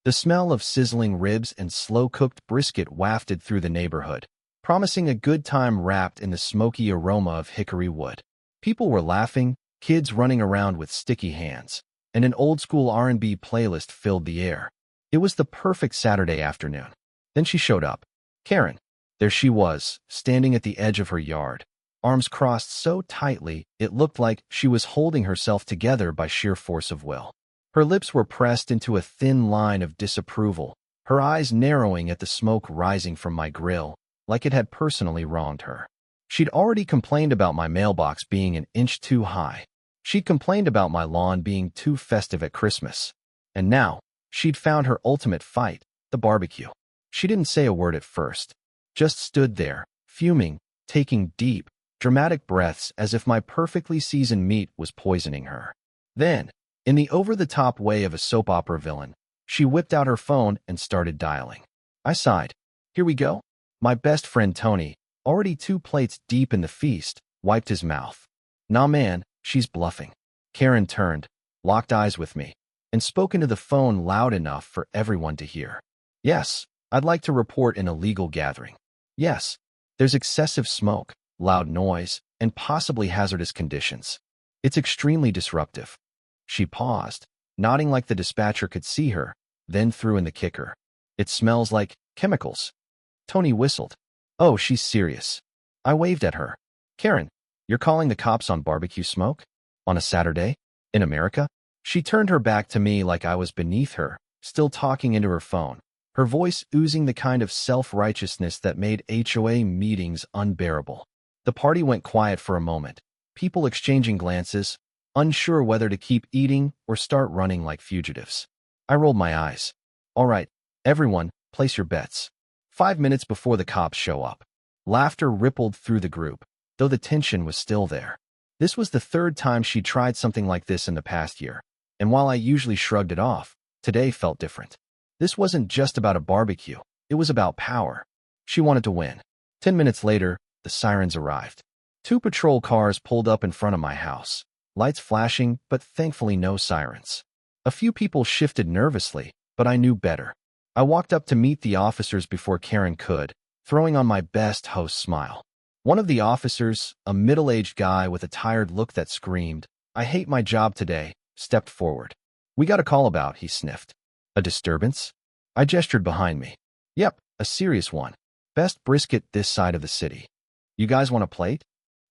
The smell of sizzling ribs and slow-cooked brisket wafted through the neighborhood, promising a good time wrapped in the smoky aroma of hickory wood. People were laughing, kids running around with sticky hands, and an old-school R&B playlist filled the air. It was the perfect Saturday afternoon. Then she showed up. Karen. There she was, standing at the edge of her yard, arms crossed so tightly it looked like she was holding herself together by sheer force of will. Her lips were pressed into a thin line of disapproval, her eyes narrowing at the smoke rising from my grill, like it had personally wronged her. She'd already complained about my mailbox being an inch too high. She'd complained about my lawn being too festive at Christmas. And now, she'd found her ultimate fight, the barbecue. She didn't say a word at first, just stood there, fuming, taking deep, dramatic breaths as if my perfectly seasoned meat was poisoning her. Then, in the over-the-top way of a soap opera villain, she whipped out her phone and started dialing. I sighed. Here we go. My best friend Tony, already 2 plates deep in the feast, wiped his mouth. Nah man, she's bluffing. Karen turned, locked eyes with me, and spoke into the phone loud enough for everyone to hear. Yes, I'd like to report an illegal gathering. Yes, there's excessive smoke, loud noise, and possibly hazardous conditions. It's extremely disruptive. She paused, nodding like the dispatcher could see her, then threw in the kicker. It smells like chemicals. Tony whistled. Oh, she's serious. I waved at her. Karen, you're calling the cops on barbecue smoke? On a Saturday? In America? She turned her back to me like I was beneath her, still talking into her phone, her voice oozing the kind of self-righteousness that made HOA meetings unbearable. The party went quiet for a moment, people exchanging glances, unsure whether to keep eating or start running like fugitives. I rolled my eyes. All right, everyone, place your bets. 5 minutes before the cops show up. Laughter rippled through the group, though the tension was still there. This was the 3rd time she'd tried something like this in the past year, and while I usually shrugged it off, today felt different. This wasn't just about a barbecue, it was about power. She wanted to win. 10 minutes later, the sirens arrived. 2 patrol cars pulled up in front of my house, lights flashing, but thankfully no sirens. A few people shifted nervously, but I knew better. I walked up to meet the officers before Karen could, throwing on my best host smile. One of the officers, a middle-aged guy with a tired look that screamed, "I hate my job today," stepped forward. "We got a call about," he sniffed. "A disturbance?" I gestured behind me. "Yep, a serious one. Best brisket this side of the city. You guys want a plate?"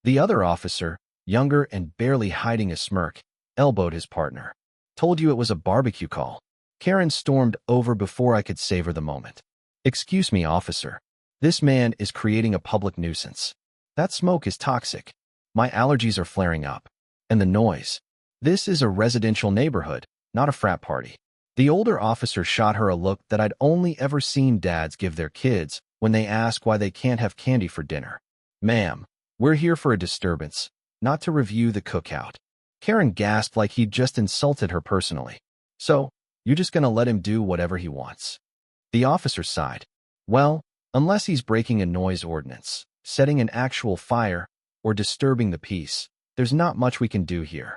The other officer, younger and barely hiding a smirk, elbowed his partner. "Told you it was a barbecue call." Karen stormed over before I could savor the moment. "Excuse me, officer. This man is creating a public nuisance. That smoke is toxic. My allergies are flaring up. And the noise. This is a residential neighborhood, not a frat party." The older officer shot her a look that I'd only ever seen dads give their kids when they ask why they can't have candy for dinner. "Ma'am, we're here for a disturbance, not to review the cookout." Karen gasped like he'd just insulted her personally. "So, you're just gonna let him do whatever he wants?" The officer sighed. "Well, unless he's breaking a noise ordinance, setting an actual fire, or disturbing the peace, there's not much we can do here."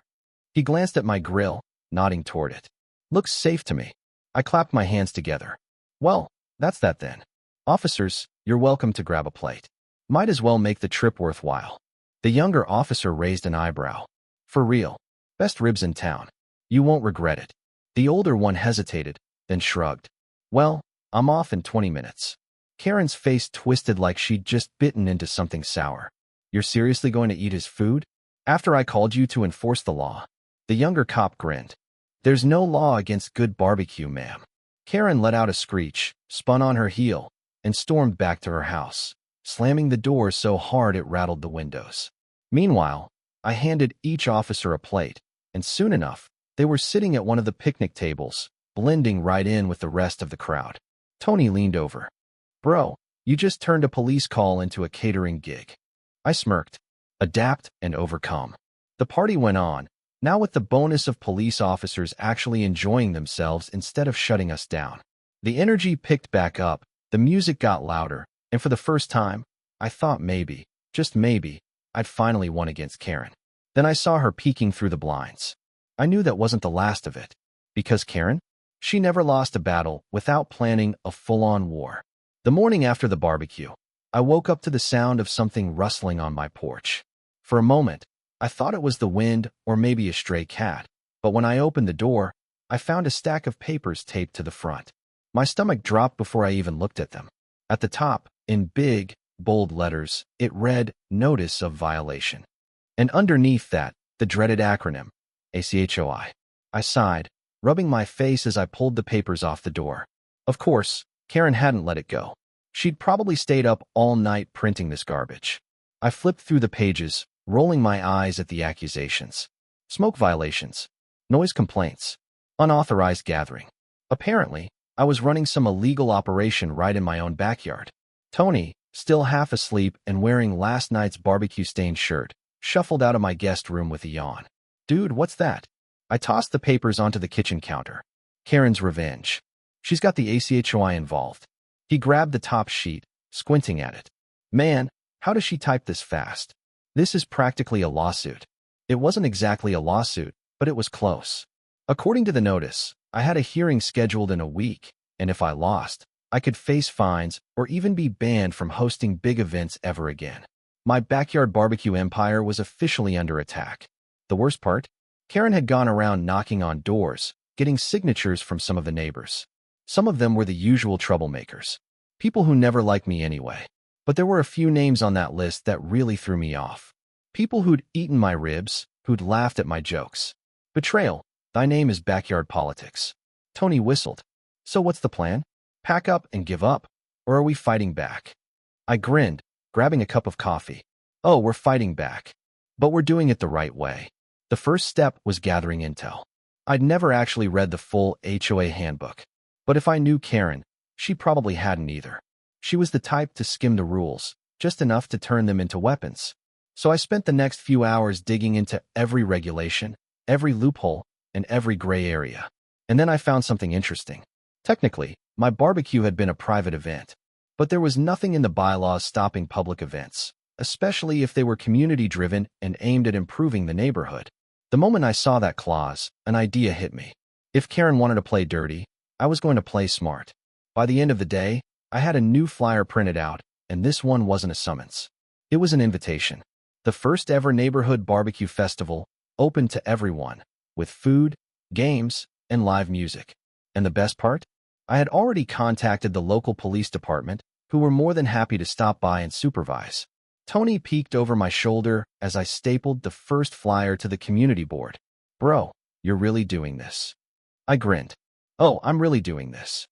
He glanced at my grill, nodding toward it. "Looks safe to me." I clapped my hands together. "Well, that's that then. Officers, you're welcome to grab a plate. Might as well make the trip worthwhile." The younger officer raised an eyebrow. "For real. Best ribs in town. You won't regret it." The older one hesitated, then shrugged. "Well, I'm off in 20 minutes. Karen's face twisted like she'd just bitten into something sour. "You're seriously going to eat his food? After I called you to enforce the law?" The younger cop grinned. "There's no law against good barbecue, ma'am." Karen let out a screech, spun on her heel, and stormed back to her house, slamming the door so hard it rattled the windows. Meanwhile, I handed each officer a plate, and soon enough, they were sitting at one of the picnic tables, blending right in with the rest of the crowd. Tony leaned over. "Bro, you just turned a police call into a catering gig." I smirked. Adapt and overcome. The party went on, now with the bonus of police officers actually enjoying themselves instead of shutting us down. The energy picked back up, the music got louder, and for the first time, I thought maybe, just maybe, I'd finally won against Karen. Then I saw her peeking through the blinds. I knew that wasn't the last of it. Because Karen? She never lost a battle without planning a full-on war. The morning after the barbecue, I woke up to the sound of something rustling on my porch. For a moment, I thought it was the wind or maybe a stray cat, but when I opened the door, I found a stack of papers taped to the front. My stomach dropped before I even looked at them. At the top, in big, bold letters, it read, "Notice of Violation." And underneath that, the dreaded acronym, ACHOI. I sighed, rubbing my face as I pulled the papers off the door. Of course, Karen hadn't let it go. She'd probably stayed up all night printing this garbage. I flipped through the pages, rolling my eyes at the accusations. Smoke violations, noise complaints, unauthorized gathering. Apparently, I was running some illegal operation right in my own backyard. Tony, still half asleep and wearing last night's barbecue-stained shirt, shuffled out of my guest room with a yawn. "Dude, what's that?" I tossed the papers onto the kitchen counter. "Karen's revenge. She's got the ACHOI involved." He grabbed the top sheet, squinting at it. "Man, how does she type this fast? This is practically a lawsuit." It wasn't exactly a lawsuit, but it was close. According to the notice, I had a hearing scheduled in a week, and if I lost, I could face fines or even be banned from hosting big events ever again. My backyard barbecue empire was officially under attack. The worst part? Karen had gone around knocking on doors, getting signatures from some of the neighbors. Some of them were the usual troublemakers, people who never liked me anyway. But there were a few names on that list that really threw me off. People who'd eaten my ribs, who'd laughed at my jokes. "Betrayal, thy name is backyard politics." Tony whistled. "So what's the plan? Pack up and give up? Or are we fighting back?" I grinned, grabbing a cup of coffee. "Oh, we're fighting back. But we're doing it the right way." The first step was gathering intel. I'd never actually read the full HOA handbook. But if I knew Karen, she probably hadn't either. She was the type to skim the rules, just enough to turn them into weapons. So I spent the next few hours digging into every regulation, every loophole, and every gray area. And then I found something interesting. Technically, my barbecue had been a private event, but there was nothing in the bylaws stopping public events, especially if they were community-driven and aimed at improving the neighborhood. The moment I saw that clause, an idea hit me. If Karen wanted to play dirty, I was going to play smart. By the end of the day, I had a new flyer printed out, and this one wasn't a summons. It was an invitation. The first ever neighborhood barbecue festival, open to everyone, with food, games, and live music. And the best part? I had already contacted the local police department, who were more than happy to stop by and supervise. Tony peeked over my shoulder as I stapled the first flyer to the community board. "Bro, you're really doing this." I grinned. "Oh, I'm really doing this."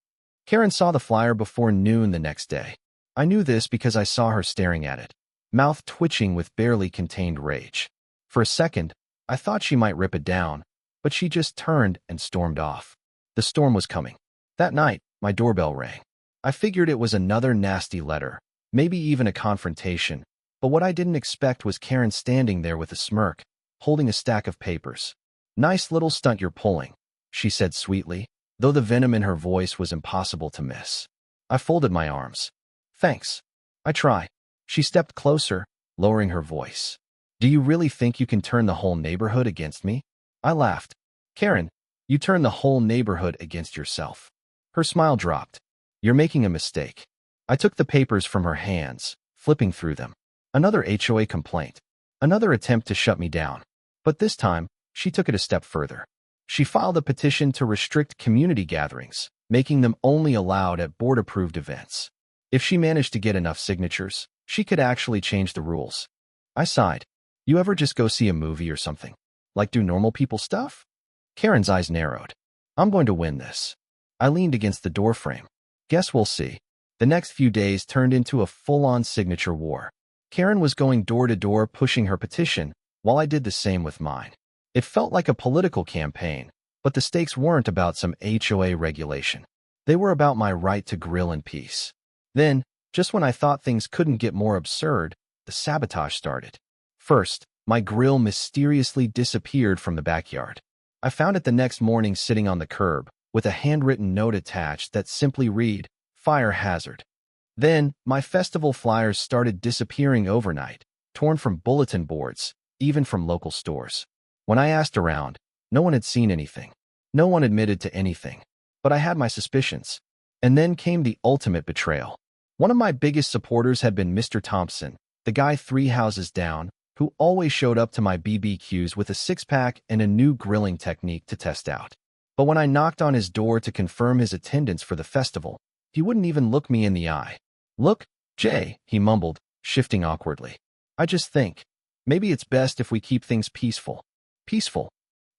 Karen saw the flyer before noon the next day. I knew this because I saw her staring at it, mouth twitching with barely contained rage. For a second, I thought she might rip it down, but she just turned and stormed off. The storm was coming. That night, my doorbell rang. I figured it was another nasty letter, maybe even a confrontation, but what I didn't expect was Karen standing there with a smirk, holding a stack of papers. "Nice little stunt you're pulling," she said sweetly, though the venom in her voice was impossible to miss. I folded my arms. "Thanks. I try." She stepped closer, lowering her voice. "Do you really think you can turn the whole neighborhood against me?" I laughed. "Karen, you turn the whole neighborhood against yourself." Her smile dropped. "You're making a mistake." I took the papers from her hands, flipping through them. Another HOA complaint. Another attempt to shut me down. But this time, she took it a step further. She filed a petition to restrict community gatherings, making them only allowed at board-approved events. If she managed to get enough signatures, she could actually change the rules. I sighed. "You ever just go see a movie or something? Like do normal people stuff?" Karen's eyes narrowed. "I'm going to win this." I leaned against the doorframe. "Guess we'll see." The next few days turned into a full-on signature war. Karen was going door to door pushing her petition, while I did the same with mine. It felt like a political campaign, but the stakes weren't about some HOA regulation. They were about my right to grill in peace. Then, just when I thought things couldn't get more absurd, the sabotage started. First, my grill mysteriously disappeared from the backyard. I found it the next morning sitting on the curb, with a handwritten note attached that simply read, "Fire hazard." Then, my festival flyers started disappearing overnight, torn from bulletin boards, even from local stores. When I asked around, no one had seen anything. No one admitted to anything. but I had my suspicions. And then came the ultimate betrayal. One of my biggest supporters had been Mr. Thompson, the guy 3 houses down, who always showed up to my BBQs with a six-pack and a new grilling technique to test out. But when I knocked on his door to confirm his attendance for the festival, he wouldn't even look me in the eye. "Look, Jay," he mumbled, shifting awkwardly. "I just think, maybe it's best if we keep things peaceful." "Peaceful?"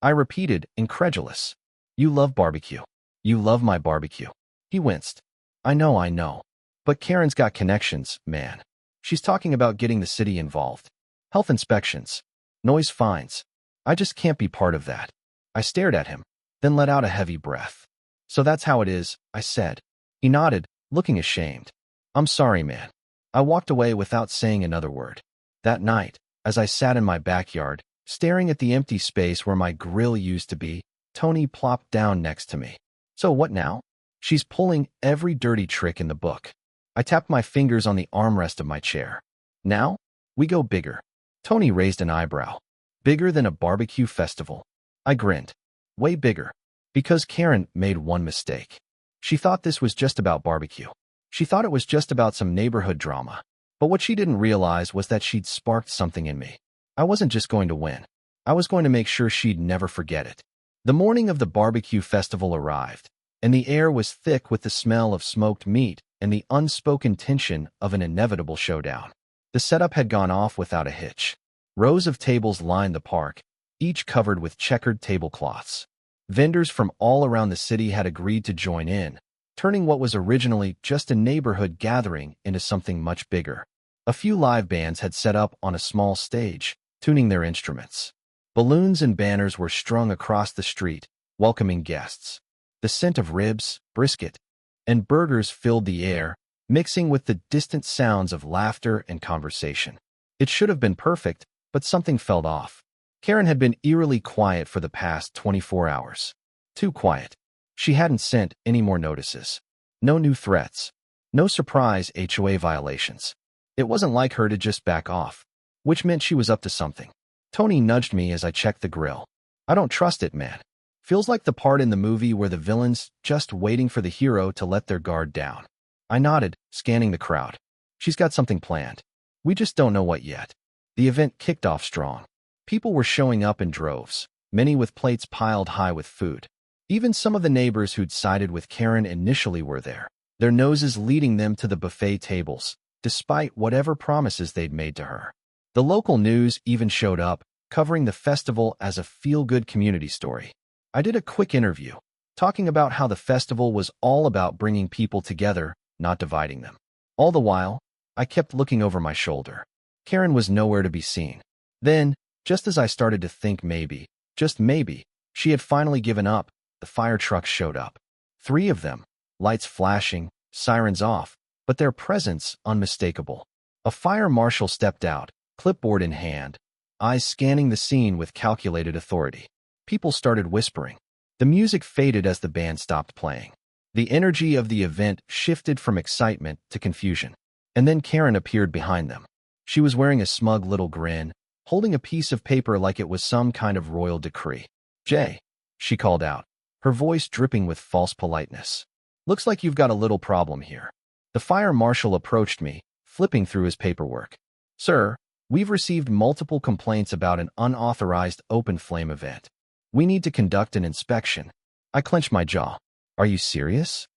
I repeated, incredulous. "You love barbecue. You love my barbecue." He winced. I know. But Karen's got connections, man. She's talking about getting the city involved. Health inspections. Noise fines. I just can't be part of that." I stared at him, then let out a heavy breath. "So that's how it is," I said. He nodded, looking ashamed. "I'm sorry, man." I walked away without saying another word. That night, as I sat in my backyard, staring at the empty space where my grill used to be, Tony plopped down next to me. "So what now?" "She's pulling every dirty trick in the book." I tapped my fingers on the armrest of my chair. "Now, we go bigger." Tony raised an eyebrow. "Bigger than a barbecue festival?" I grinned. "Way bigger." Because Karen made one mistake. She thought this was just about barbecue. She thought it was just about some neighborhood drama. But what she didn't realize was that she'd sparked something in me. I wasn't just going to win. I was going to make sure she'd never forget it. The morning of the barbecue festival arrived, and the air was thick with the smell of smoked meat and the unspoken tension of an inevitable showdown. The setup had gone off without a hitch. Rows of tables lined the park, each covered with checkered tablecloths. Vendors from all around the city had agreed to join in, turning what was originally just a neighborhood gathering into something much bigger. A few live bands had set up on a small stage, tuning their instruments. Balloons and banners were strung across the street, welcoming guests. The scent of ribs, brisket, and burgers filled the air, mixing with the distant sounds of laughter and conversation. It should have been perfect, but something felt off. Karen had been eerily quiet for the past 24 hours. Too quiet. She hadn't sent any more notices. No new threats. No surprise HOA violations. It wasn't like her to just back off, which meant she was up to something. Tony nudged me as I checked the grill. "I don't trust it, man. Feels like the part in the movie where the villain's just waiting for the hero to let their guard down." I nodded, scanning the crowd. "She's got something planned. We just don't know what yet." The event kicked off strong. People were showing up in droves, many with plates piled high with food. Even some of the neighbors who'd sided with Karen initially were there, their noses leading them to the buffet tables, despite whatever promises they'd made to her. The local news even showed up, covering the festival as a feel-good community story. I did a quick interview, talking about how the festival was all about bringing people together, not dividing them. All the while, I kept looking over my shoulder. Karen was nowhere to be seen. Then, just as I started to think maybe, just maybe, she had finally given up, the fire trucks showed up. 3 of them, lights flashing, sirens off, but their presence unmistakable. A fire marshal stepped out, clipboard in hand, eyes scanning the scene with calculated authority. People started whispering. The music faded as the band stopped playing. The energy of the event shifted from excitement to confusion. And then Karen appeared behind them. She was wearing a smug little grin, holding a piece of paper like it was some kind of royal decree. "Jay," she called out, her voice dripping with false politeness. "Looks like you've got a little problem here." The fire marshal approached me, flipping through his paperwork. "Sir, we've received multiple complaints about an unauthorized open flame event. We need to conduct an inspection." I clenched my jaw. "Are you serious?"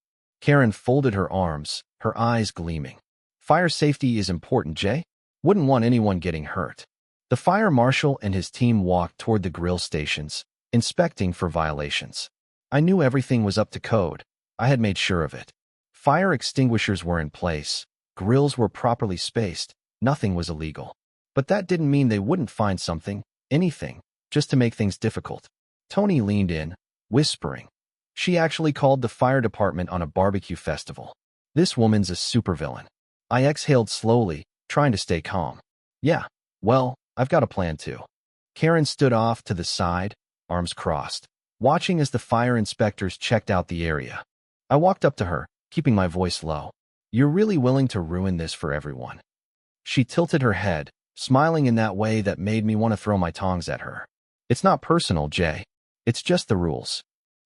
Karen folded her arms, her eyes gleaming. "Fire safety is important, Jay. Wouldn't want anyone getting hurt." The fire marshal and his team walked toward the grill stations, inspecting for violations. I knew everything was up to code. I had made sure of it. Fire extinguishers were in place, grills were properly spaced, nothing was illegal. But that didn't mean they wouldn't find something, anything, just to make things difficult. Tony leaned in, whispering. "She actually called the fire department on a barbecue festival. This woman's a supervillain." I exhaled slowly, trying to stay calm. "Yeah, well, I've got a plan too." Karen stood off to the side, arms crossed, watching as the fire inspectors checked out the area. I walked up to her, keeping my voice low. "You're really willing to ruin this for everyone?" She tilted her head, smiling in that way that made me want to throw my tongs at her. "It's not personal, Jay. It's just the rules."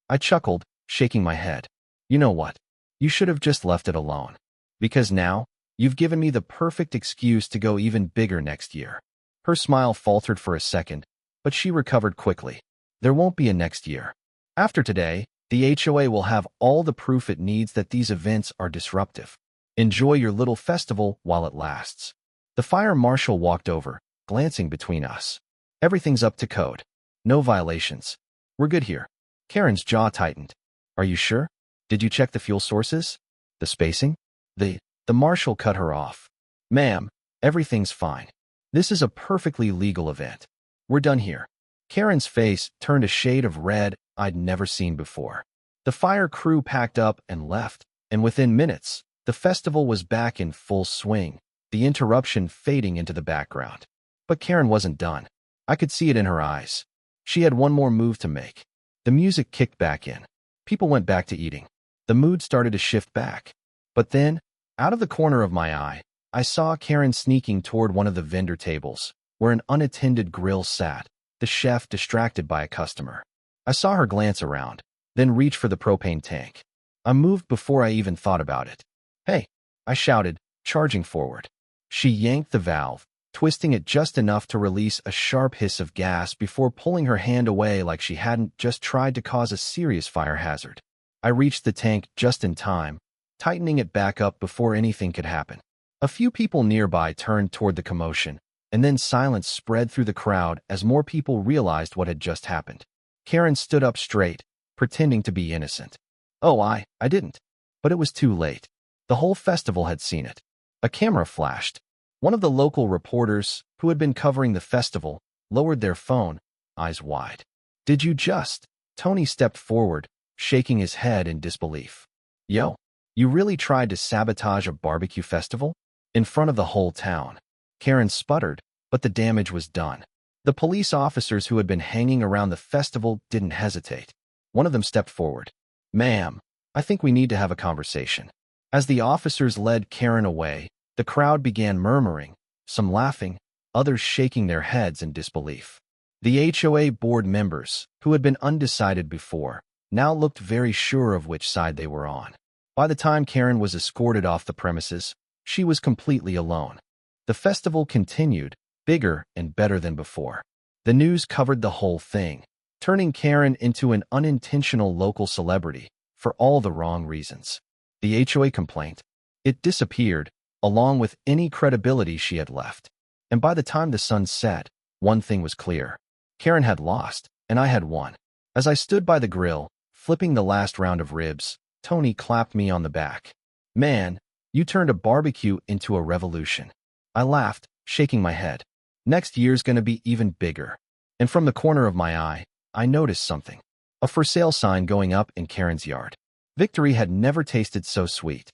I chuckled, shaking my head. You know what? You should have just left it alone. Because now, you've given me the perfect excuse to go even bigger next year. Her smile faltered for a second, but she recovered quickly. There won't be a next year. After today, the HOA will have all the proof it needs that these events are disruptive. Enjoy your little festival while it lasts. The fire marshal walked over, glancing between us. Everything's up to code. No violations. We're good here. Karen's jaw tightened. Are you sure? Did you check the fuel sources? The spacing? The marshal cut her off. Ma'am, everything's fine. This is a perfectly legal event. We're done here. Karen's face turned a shade of red I'd never seen before. The fire crew packed up and left, and within minutes, the festival was back in full swing, the interruption fading into the background. But Karen wasn't done. I could see it in her eyes. She had one more move to make. The music kicked back in. People went back to eating. The mood started to shift back. But then, out of the corner of my eye, I saw Karen sneaking toward one of the vendor tables, where an unattended grill sat, the chef distracted by a customer. I saw her glance around, then reach for the propane tank. I moved before I even thought about it. Hey, I shouted, charging forward. She yanked the valve, twisting it just enough to release a sharp hiss of gas before pulling her hand away like she hadn't just tried to cause a serious fire hazard. I reached the tank just in time, tightening it back up before anything could happen. A few people nearby turned toward the commotion, and then silence spread through the crowd as more people realized what had just happened. Karen stood up straight, pretending to be innocent. Oh, I didn't. But it was too late. The whole festival had seen it. A camera flashed. One of the local reporters, who had been covering the festival, lowered their phone, eyes wide. Did you just? Tony stepped forward, shaking his head in disbelief. Yo, you really tried to sabotage a barbecue festival? In front of the whole town. Karen sputtered, but the damage was done. The police officers who had been hanging around the festival didn't hesitate. One of them stepped forward. Ma'am, I think we need to have a conversation. As the officers led Karen away, the crowd began murmuring, some laughing, others shaking their heads in disbelief. The HOA board members, who had been undecided before, now looked very sure of which side they were on. By the time Karen was escorted off the premises, she was completely alone. The festival continued, bigger and better than before. The news covered the whole thing, turning Karen into an unintentional local celebrity for all the wrong reasons. The HOA complaint, it disappeared, along with any credibility she had left. And by the time the sun set, one thing was clear. Karen had lost, and I had won. As I stood by the grill, flipping the last round of ribs, Tony clapped me on the back. Man, you turned a barbecue into a revolution. I laughed, shaking my head. Next year's gonna be even bigger. And from the corner of my eye, I noticed something. A for sale sign going up in Karen's yard. Victory had never tasted so sweet.